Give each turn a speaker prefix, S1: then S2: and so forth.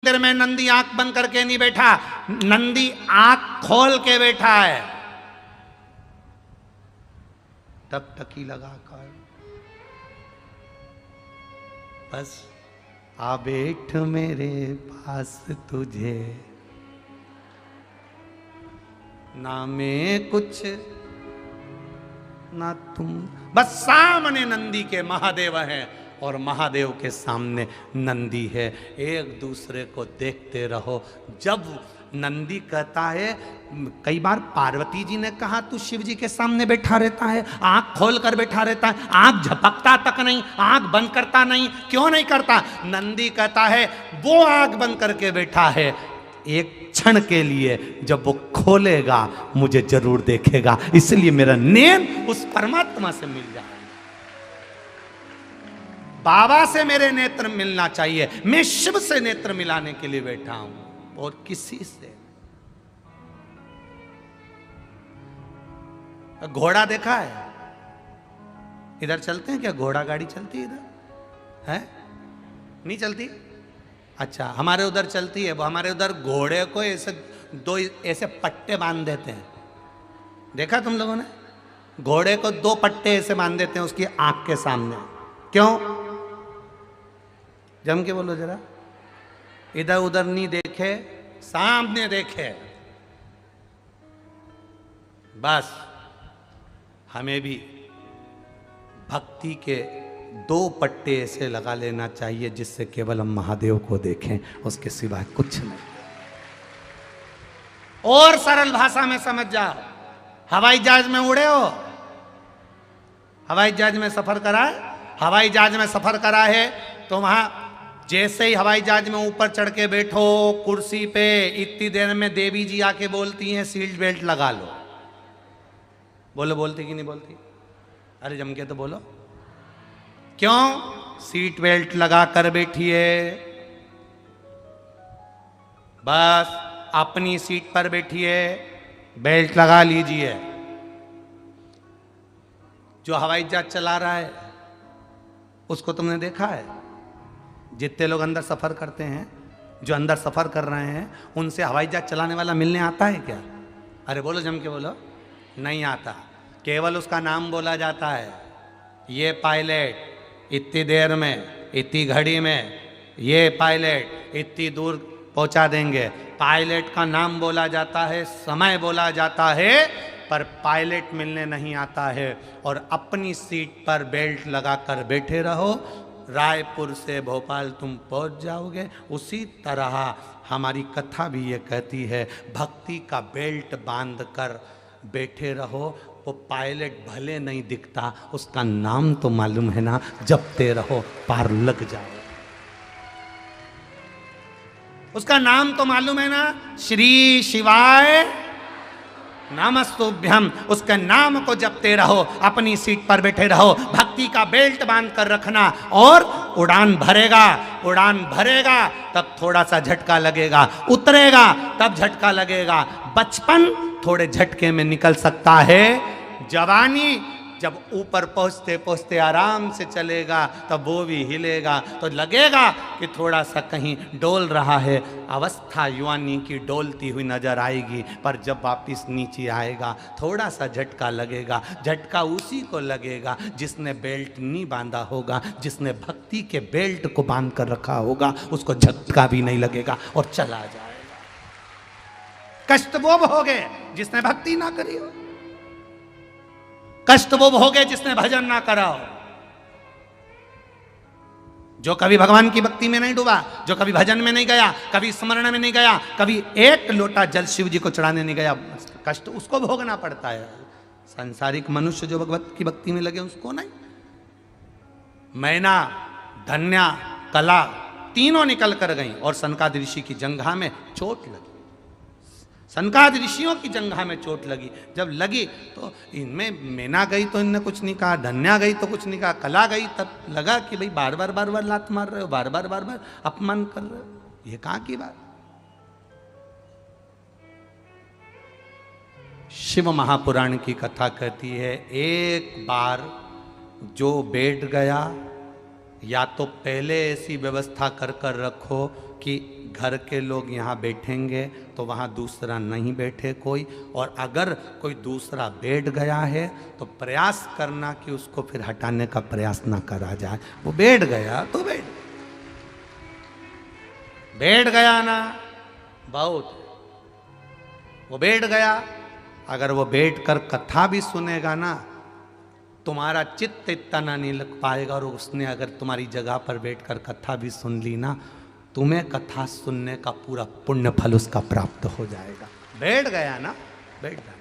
S1: मंदिर में नंदी आंख बंद करके नहीं बैठा, नंदी आंख खोल के बैठा है। टकटकी लगाकर बस आ बैठ मेरे पास तुझे, ना मैं कुछ ना तुम। बस सामने नंदी के महादेव हैं और महादेव के सामने नंदी है। एक दूसरे को देखते रहो। जब नंदी कहता है, कई बार पार्वती जी ने कहा तू शिव जी के सामने बैठा रहता है, आंख खोल कर बैठा रहता है, आंख झपकता तक नहीं, आंख बंद करता नहीं, क्यों नहीं करता? नंदी कहता है वो आंख बंद करके बैठा है, एक क्षण के लिए जब वो खोलेगा मुझे जरूर देखेगा, इसलिए मेरा नैन उस परमात्मा से मिल जाए। बाबा से मेरे नेत्र मिलना चाहिए, मैं शिव से नेत्र मिलाने के लिए बैठा हूं और किसी से। घोड़ा देखा है? इधर चलते हैं क्या? घोड़ा गाड़ी चलती है इधर? है नहीं चलती? अच्छा, हमारे उधर चलती है। वो हमारे उधर घोड़े को ऐसे दो ऐसे पट्टे बांध देते हैं, देखा तुम लोगों ने? घोड़े को दो पट्टे ऐसे बांध देते हैं उसकी आंख के सामने। क्यों? जम के बोलो जरा। इधर उधर नहीं देखे, सामने देखे। बस हमें भी भक्ति के दो पट्टे ऐसे लगा लेना चाहिए जिससे केवल हम महादेव को देखें, उसके सिवाय कुछ नहीं। और सरल भाषा में समझ जाओ, हवाई जहाज में उड़े हो? हवाई जहाज में सफर करा है? हवाई जहाज में सफर करा है तो वहां जैसे ही हवाई जहाज में ऊपर चढ़ के बैठो कुर्सी पे, इतनी देर में देवी जी आके बोलती हैं सीट बेल्ट लगा लो। बोलो, बोलती कि नहीं बोलती? अरे जम के तो बोलो। क्यों? सीट बेल्ट लगा कर बैठिए, बस अपनी सीट पर बैठिए, बेल्ट लगा लीजिए। जो हवाई जहाज चला रहा है उसको तुमने देखा है? जितने लोग अंदर सफर करते हैं, जो अंदर सफर कर रहे हैं, उनसे हवाई जहाज चलाने वाला मिलने आता है क्या? अरे बोलो, जम के बोलो। नहीं आता। केवल उसका नाम बोला जाता है, ये पायलट इतनी देर में, इतनी घड़ी में, ये पायलट इतनी दूर पहुंचा देंगे। पायलट का नाम बोला जाता है, समय बोला जाता है, पर पायलट मिलने नहीं आता है। और अपनी सीट पर बेल्ट लगाकर बैठे रहो, रायपुर से भोपाल तुम पहुंच जाओगे। उसी तरह हमारी कथा भी ये कहती है, भक्ति का बेल्ट बांध कर बैठे रहो। वो पायलट भले नहीं दिखता, उसका नाम तो मालूम है ना, जपते रहो पार लग जाओ। उसका नाम तो मालूम है ना, श्री शिवाय नमस्तुभ्यम। उसके नाम को जपते रहो, अपनी सीट पर बैठे रहो, भक्ति का बेल्ट बांध कर रखना। और उड़ान भरेगा, उड़ान भरेगा तब थोड़ा सा झटका लगेगा, उतरेगा तब झटका लगेगा। बचपन थोड़े झटके में निकल सकता है, जवानी जब ऊपर पहुंचते पहुंचते आराम से चलेगा तब वो भी हिलेगा तो लगेगा कि थोड़ा सा कहीं डोल रहा है। अवस्था युवानी की डोलती हुई नजर आएगी, पर जब वापिस नीचे आएगा थोड़ा सा झटका लगेगा। झटका उसी को लगेगा जिसने बेल्ट नहीं बांधा होगा, जिसने भक्ति के बेल्ट को बांध कर रखा होगा, उसको झटका भी नहीं लगेगा और चला जाएगा। कष्ट वो भोगे जिसने भक्ति ना करी हो, कष्ट वो भोगे जिसने भजन ना करा हो। जो कभी भगवान की भक्ति में नहीं डूबा, जो कभी भजन में नहीं गया, कभी स्मरण में नहीं गया, कभी एक लोटा जल शिव जी को चढ़ाने नहीं गया, कष्ट उसको भोगना पड़ता है। सांसारिक मनुष्य जो भगवत की भक्ति में लगे उसको नहीं। मैना, धन्या, कला तीनों निकल कर गई और सनकादि ऋषि की जंघा में चोट लगी। सनकादि ऋषियों की जंघा में चोट लगी। जब लगी तो इनमें मैना गई तो इनने कुछ नहीं कहा, धन्या गई तो कुछ नहीं कहा, कला गई तब लगा कि भाई बार बार लात मार रहे हो, बार बार अपमान कर रहे हो, ये कहाँ की बात। शिव महापुराण की कथा कहती है, एक बार जो बैठ गया, या तो पहले ऐसी व्यवस्था कर कर रखो कि घर के लोग यहाँ बैठेंगे तो वहाँ दूसरा नहीं बैठे कोई, और अगर कोई दूसरा बैठ गया है तो प्रयास करना कि उसको फिर हटाने का प्रयास ना करा जाए। वो बैठ गया तो बैठ गया ना, बहुत वो बैठ गया। अगर वो बैठ कर कथा भी सुनेगा ना, तुम्हारा चित्त इतना ना नहीं लग पाएगा, और उसने अगर तुम्हारी जगह पर बैठकर कथा भी सुन ली ना, तुम्हें कथा सुनने का पूरा पुण्य फल उसका प्राप्त हो जाएगा। बैठ गया ना, बैठ गया।